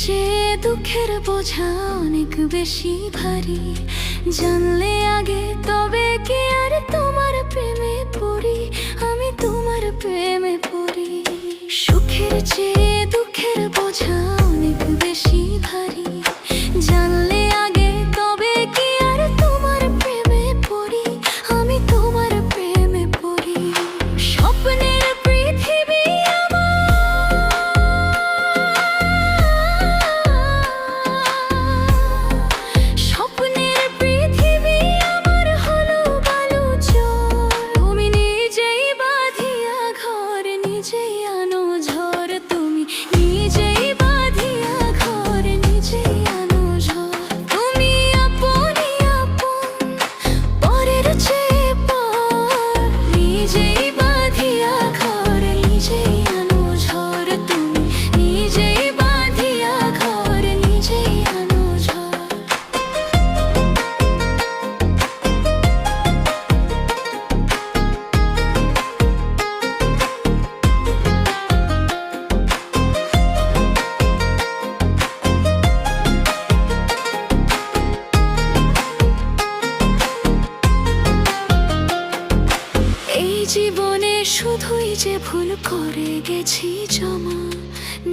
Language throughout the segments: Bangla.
চেয়ে দুঃখের বোঝা অনেক বেশি ভারী। জানলে আগে তবে কি আর তোমার প্রেমে পড়ি, আমি তোমার প্রেমে পড়ি। সুখের চেয়ে দুঃখের বোঝা অনেক বেশি ভারী। জানলে আগে তবে কি আর তোমার প্রেমে পড়ি, আমি তোমার প্রেমে পড়ি। স্বপ্নের পৃথিবী স্বপ্নের পৃথিবী আমার হলো বালু চর। তুমি নিজেই বাঁধিয়া ঘর, নিজেই আনো ঝড়। তুমি নিজেই বাঁধিয়া ঘর, নিজেই আনো ঝড়। তুমি আপনি আপন, পরের চেয়ে পর। নিজেই বাঁধিয়া ঘর, নিজেই আনো ঝড়। তুমি নিজেই বাঁধিয়া ঘর, নিজেই আনো ঝড়। এই জীবনে শুধুই যে ভুল করে গেছি জমা,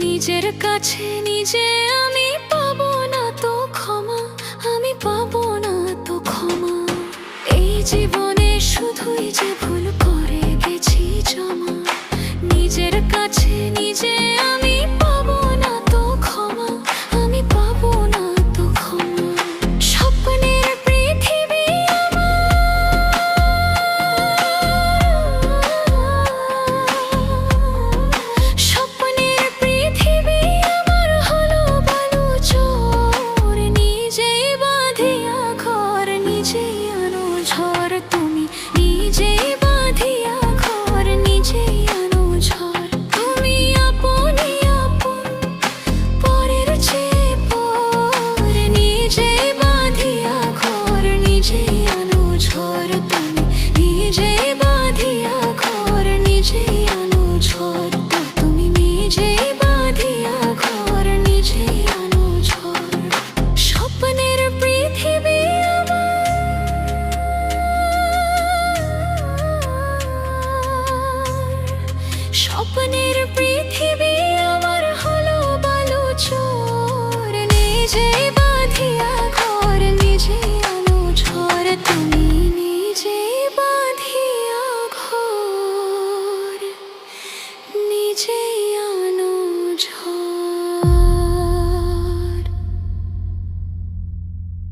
নিজের কাছে নিজে আমি পাবো না তো ক্ষমা, আমি পাবো না তো ক্ষমা। এই জীবনে শুধুই যে ভুল